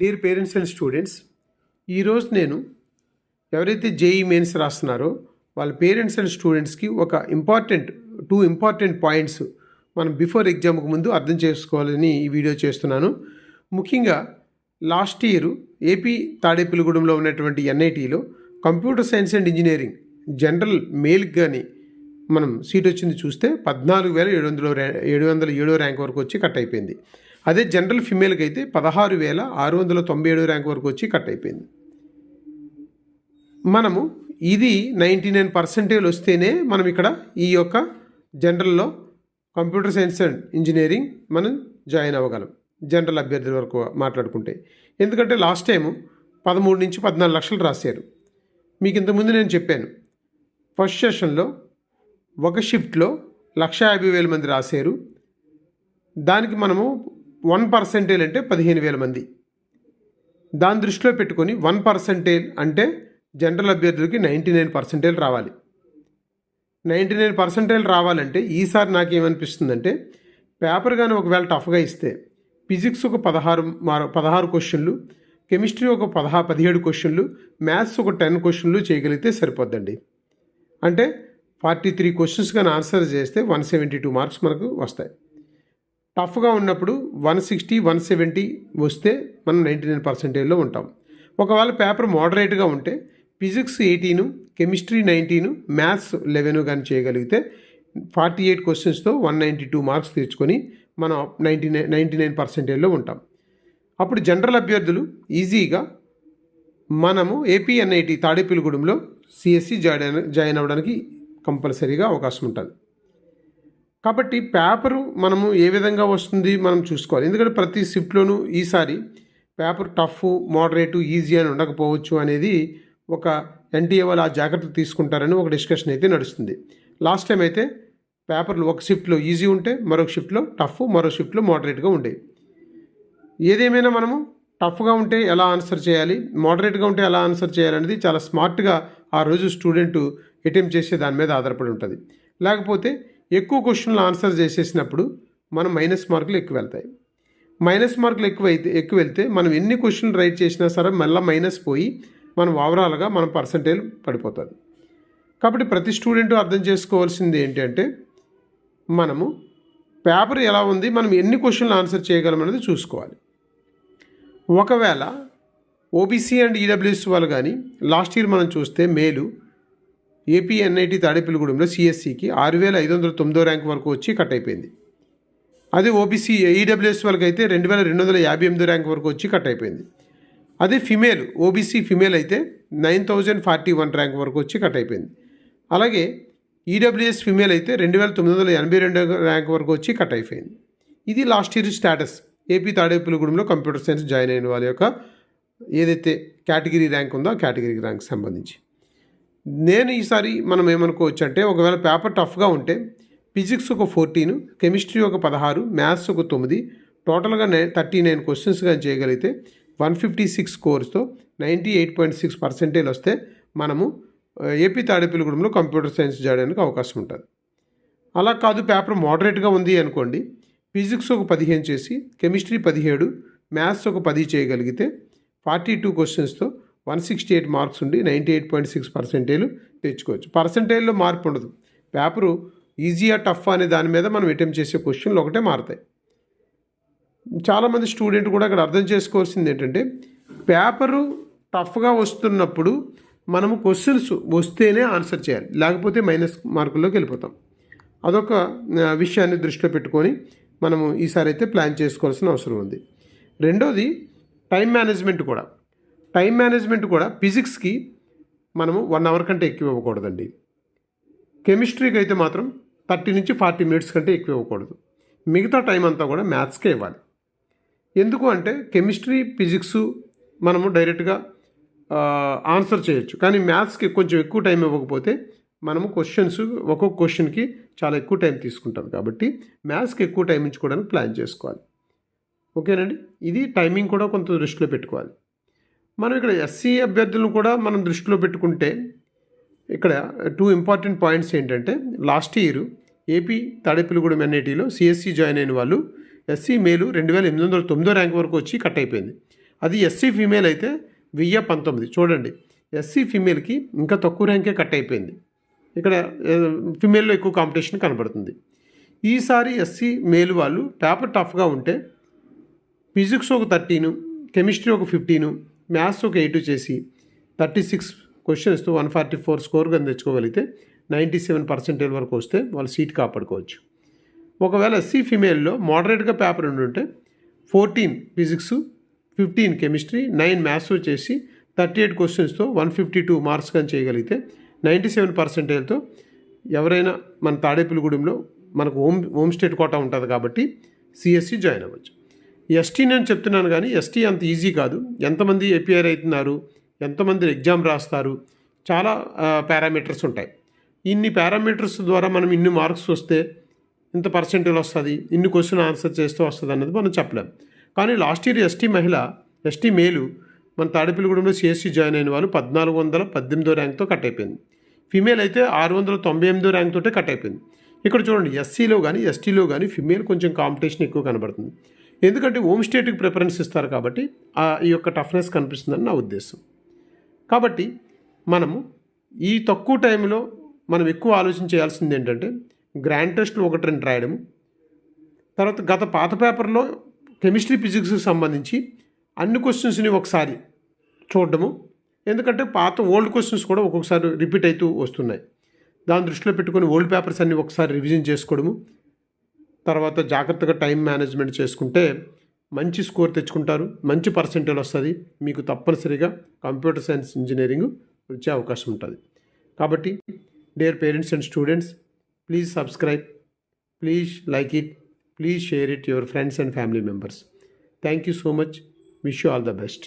Dear parents and students, ఈరోజు నేను ఎవరైతే జేఈ మెయిన్స్ రాస్తున్నారో వాళ్ళ పేరెంట్స్ అండ్ స్టూడెంట్స్కి ఒక టూ ఇంపార్టెంట్ పాయింట్స్ మనం బిఫోర్ ఎగ్జామ్కి ముందు అర్థం చేసుకోవాలని ఈ వీడియో చేస్తున్నాను. ముఖ్యంగా లాస్ట్ ఇయర్ ఏపీ తాడేపల్లిగూడెంలో ఉన్నటువంటి ఎన్ఐటీలో computer science and engineering general మేల్కి కానీ మనం సీట్ వచ్చింది చూస్తే 14,707 ర్యాంక్ వరకు వచ్చి కట్ అయిపోయింది. అదే జనరల్ ఫిమేల్కి అయితే 16,697 ర్యాంక్ వరకు వచ్చి కట్ అయిపోయింది. మనము ఇది 99% వస్తేనే మనం ఇక్కడ ఈ యొక్క జనరల్లో కంప్యూటర్ సైన్స్ అండ్ ఇంజనీరింగ్ మనం జాయిన్ అవ్వగలం, జనరల్ అభ్యర్థుల వరకు మాట్లాడుకుంటే. ఎందుకంటే లాస్ట్ టైము 13 నుంచి 14 లక్షలు రాశారు. మీకు ఇంతకుముందు నేను చెప్పాను, ఫస్ట్ సెషన్లో ఒక షిఫ్ట్లో 150,000 మంది రాశారు. దానికి మనము 1% అంటే 15,000 మంది. దాని దృష్టిలో పెట్టుకొని 1% అంటే జనరల్ అభ్యర్థులకి 99% రావాలి. 99% రావాలంటే ఈసారి నాకేమనిపిస్తుందంటే, పేపర్ కానీ ఒకవేళ టఫ్గా ఇస్తే ఫిజిక్స్ ఒక 16 క్వశ్చన్లు, కెమిస్ట్రీ ఒక 17 క్వశ్చన్లు, మ్యాథ్స్ ఒక 10 క్వశ్చన్లు చేయగలిగితే సరిపోద్దండి. అంటే 43 క్వశ్చన్స్ కానీ ఆన్సర్ చేస్తే 172 మార్క్స్ మనకు వస్తాయి. టఫ్గా ఉన్నప్పుడు 160, 170 వస్తే మనం 99%లో ఉంటాం. ఒకవేళ పేపర్ మోడరేట్గా ఉంటే ఫిజిక్స్ 18, కెమిస్ట్రీ 19, మ్యాథ్స్ 11 కానీ చేయగలిగితే 48 క్వశ్చన్స్తో 192 మార్క్స్ తెచ్చుకొని మనం 99%లో ఉంటాం. అప్పుడు జనరల్ అభ్యర్థులు ఈజీగా మనము ఏపీ ఎన్ఐటీ తాడేపల్లిగూడెంలో సిఎస్సి జాయిన్ అవ్వడానికి కంపల్సరీగా అవకాశం ఉంటుంది. కాబట్టి పేపరు మనము ఏ విధంగా వస్తుంది మనం చూసుకోవాలి. ఎందుకంటే ప్రతి షిఫ్ట్లోనూ ఈసారి పేపర్ టఫ్, మోడరేటు, ఈజీ అని ఉండకపోవచ్చు అనేది ఒక ఎన్టీఏ వాళ్ళు ఆ జాగ్రత్తలు తీసుకుంటారని ఒక డిస్కషన్ అయితే నడుస్తుంది. లాస్ట్ టైం అయితే పేపర్లు ఒక షిఫ్ట్లో ఈజీ ఉంటే మరొక షిఫ్ట్లో టఫ్, మరో షిఫ్ట్లో మోడరేట్గా ఉండేవి. ఏదేమైనా మనము టఫ్గా ఉంటే ఎలా ఆన్సర్ చేయాలి, మోడరేట్గా ఉంటే ఎలా ఆన్సర్ చేయాలనేది చాలా స్మార్ట్గా ఆ రోజు స్టూడెంట్ అటెంప్ట్ చేసే దాని మీద ఆధారపడి ఉంటుంది. లేకపోతే ఎక్కువ క్వశ్చన్లు ఆన్సర్ చేసేసినప్పుడు మనం మైనస్ మార్కులు ఎక్కువ వెళ్తాయి. మైనస్ మార్కులు ఎక్కువ వెళ్తే మనం ఎన్ని క్వశ్చన్లు రైట్ చేసినా సరే మళ్ళీ మైనస్ పోయి మనం ఓవరాల్గా మన పర్సంటేజ్ పడిపోతుంది. కాబట్టి ప్రతి స్టూడెంట్ అర్థం చేసుకోవాల్సింది ఏంటంటే, మనము పేపర్ ఎలా ఉంది, మనం ఎన్ని క్వశ్చన్లు ఆన్సర్ చేయగలం అనేది చూసుకోవాలి. ఒకవేళ ఓబీసీ అండ్ ఈడబ్ల్యూఎస్ వాళ్ళు కానీ లాస్ట్ ఇయర్ మనం చూస్తే మేలు ఏపీ ఎన్ఐటీ తాడేపల్లిగూడెంలో సిఎస్సికి 6,509 ర్యాంక్ వరకు వచ్చి కట్ అయిపోయింది. అదే ఓబీసీ ఈడబ్ల్యూఎస్ వాళ్ళకి అయితే 2,258 ర్యాంక్ వరకు వచ్చి కట్ అయిపోయింది. అదే ఓబీసీ ఫిమేల్ అయితే 9,041 ర్యాంక్ వరకు వచ్చి కట్ అయిపోయింది. అలాగే ఈడబ్ల్యూఎస్ ఫిమేల్ అయితే 2,982 ర్యాంక్ వరకు వచ్చి కట్ అయిపోయింది. ఇది లాస్ట్ ఇయర్ స్టేటస్ ఏపీ తాడేపల్లిగూడెంలో కంప్యూటర్ సైన్స్ జాయిన్ అయిన వాళ్ళ యొక్క ఏదైతే కేటగిరీ ర్యాంక్ ఉందో ఆ కేటగిరీ ర్యాంక్ సంబంధించి. నేను ఈసారి మనం ఏమనుకోవచ్చు అంటే, ఒకవేళ పేపర్ టఫ్గా ఉంటే ఫిజిక్స్ ఒక 14, కెమిస్ట్రీ ఒక 16, మ్యాథ్స్ ఒక 9, టోటల్గా 39 క్వశ్చన్స్ కానీ చేయగలిగితే 156 స్కోర్స్తో 98.6% వస్తే మనము ఏపీ తాడేపల్లిగూడెంలో కంప్యూటర్ సైన్స్ చేయడానికి అవకాశం ఉంటుంది. అలా కాదు, పేపర్ మోడరేట్గా ఉంది అనుకోండి, ఫిజిక్స్ ఒక 15 చేసి, కెమిస్ట్రీ 17, మ్యాథ్స్ ఒక 10 చేయగలిగితే 42 క్వశ్చన్స్తో 168 మార్క్స్ ఉండి 98.6% తెచ్చుకోవచ్చు. పర్సంటేజ్లో మార్పు ఉండదు. పేపరు ఈజీయా టఫ్ అనే దాని మీద మనం అటెంప్ట్ చేసే క్వశ్చన్లు ఒకటే మారుతాయి. చాలామంది స్టూడెంట్ కూడా ఇక్కడ అర్థం చేసుకోవాల్సింది ఏంటంటే, పేపరు టఫ్గా వస్తున్నప్పుడు మనము క్వశ్చన్స్ వస్తేనే ఆన్సర్ చేయాలి, లేకపోతే మైనస్ మార్కుల్లోకి వెళ్ళిపోతాం. అదొక విషయాన్ని దృష్టిలో పెట్టుకొని మనము ఈసారి అయితే ప్లాన్ చేసుకోవాల్సిన అవసరం ఉంది. రెండోది టైం మేనేజ్మెంట్ కూడా ఫిజిక్స్కి మనము 1 అవర్ కంటే ఎక్కువ ఇవ్వకూడదండి. కెమిస్ట్రీకి అయితే మాత్రం 30 నుంచి 40 మినిట్స్ కంటే ఎక్కువ ఇవ్వకూడదు. మిగతా టైం అంతా కూడా మ్యాథ్స్కే ఇవ్వాలి. ఎందుకు అంటే కెమిస్ట్రీ, ఫిజిక్స్ మనము డైరెక్ట్గా ఆన్సర్ చేయొచ్చు, కానీ మ్యాథ్స్కి కొంచెం ఎక్కువ టైం ఇవ్వకపోతే మనము ఒక్కొక్క క్వశ్చన్కి చాలా ఎక్కువ టైం తీసుకుంటాం. కాబట్టి మ్యాథ్స్కి ఎక్కువ టైం ఇచ్చుకోవడానికి ప్లాన్ చేసుకోవాలి. ఓకేనండి, ఇది టైమింగ్ కూడా కొంత దృష్టిలో పెట్టుకోవాలి. మనం ఇక్కడ ఎస్సీ అభ్యర్థులను కూడా మనం దృష్టిలో పెట్టుకుంటే ఇక్కడ 2 ఇంపార్టెంట్ పాయింట్స్ ఏంటంటే, లాస్ట్ ఇయర్ ఏపీ తాడేపల్లిగూడెం ఎన్ఐటీలో సిఎస్సి జాయిన్ అయిన వాళ్ళు ఎస్సీ మేలు 2,809 ర్యాంక్ వరకు వచ్చి కట్ అయిపోయింది. అది ఎస్సీ ఫీమేల్ అయితే 1019. చూడండి, ఎస్సీ ఫీమేల్కి ఇంకా తక్కువ ర్యాంకే కట్ అయిపోయింది. ఇక్కడ ఫీమేల్లో ఎక్కువ కాంపిటీషన్ కనబడుతుంది. ఈసారి ఎస్సీ మేల్ వాళ్ళు పేపర్ టఫ్గా ఉంటే ఫిజిక్స్ ఒక 13, కెమిస్ట్రీ ఒక 15, మ్యాథ్స్ ఒక 8 చేసి 36 క్వశ్చన్స్తో 144 స్కోర్ కానీ తెచ్చుకోగలిగితే 97% వరకు వస్తే వాళ్ళు సీట్ కాపాడుకోవచ్చు. ఒకవేళ ఎస్సీ ఫీమేల్లో మోడరేట్గా పేపర్ ఉంటే 14 ఫిజిక్స్, 15 కెమిస్ట్రీ, 9 మ్యాథ్స్ చేసి 38 క్వశ్చన్స్తో 152 మార్క్స్ కానీ చేయగలిగితే 97%తో ఎవరైనా మన తాడేపల్లిగూడెంలో మనకు హోమ్ స్టేట్ కోటా ఉంటుంది కాబట్టి సిఎస్సి జాయిన్ అవ్వచ్చు. ఎస్టీ నేను చెప్తున్నాను కానీ ఎస్టీ అంత ఈజీ కాదు. ఎంతమంది ఏపీఆర్ అవుతున్నారు, ఎంతమంది ఎగ్జామ్ రాస్తారు, చాలా పారామీటర్స్ ఉంటాయి. ఇన్ని పారామీటర్స్ ద్వారా మనం ఇన్ని మార్క్స్ వస్తే ఇంత పర్సెంటేజ్ వస్తుంది, ఇన్ని క్వశ్చన్ ఆన్సర్ చేస్తూ వస్తుంది అన్నది మనం చెప్పలేం. కానీ లాస్ట్ ఇయర్ ఎస్టీ మేలు మన తాడేపల్లిగూడెంలో సిఎస్సి జాయిన్ అయిన వాళ్ళు 1418 ర్యాంక్తో కట్ అయిపోయింది. ఫీమేల్ అయితే 698 ర్యాంక్ తోటే కట్ అయిపోయింది. ఇక్కడ చూడండి, ఎస్సీలో కానీ ఎస్టీలో కానీ ఫీమేల్ కొంచెం కాంపిటీషన్ ఎక్కువ కనబడుతుంది. ఎందుకంటే హోమ్ స్టేట్కి ప్రిఫరెన్స్ ఇస్తారు కాబట్టి ఈ యొక్క టఫ్నెస్ కనిపిస్తుందని నా ఉద్దేశం. కాబట్టి మనము ఈ తక్కువ టైంలో మనం ఎక్కువ ఆలోచన చేయాల్సింది ఏంటంటే గ్రాండ్ టెస్ట్లు 1-2 రాయడము, తర్వాత పాత పేపర్లో కెమిస్ట్రీ ఫిజిక్స్కి సంబంధించి అన్ని క్వశ్చన్స్ని ఒకసారి చూడడము. ఎందుకంటే పాత ఓల్డ్ క్వశ్చన్స్ కూడా ఒక్కొక్కసారి రిపీట్ అవుతూ వస్తున్నాయి. దాన్ని దృష్టిలో పెట్టుకొని ఓల్డ్ పేపర్స్ అన్ని ఒకసారి రివిజన్ చేసుకోవడము, తర్వాత జాగ్రత్తగా టైం మేనేజ్మెంట్ చేసుకుంటే మంచి స్కోర్ తెచ్చుకుంటారు, మంచి పర్సెంటేజ్ వస్తుంది. మీకు తప్పనిసరిగా కంప్యూటర్ సైన్స్ ఇంజనీరింగ్ వచ్చే అవకాశం ఉంటుంది. కాబట్టి dear parents and students, please subscribe, please like it, please share it your friends and family members. Thank you so much. Wish you all the best.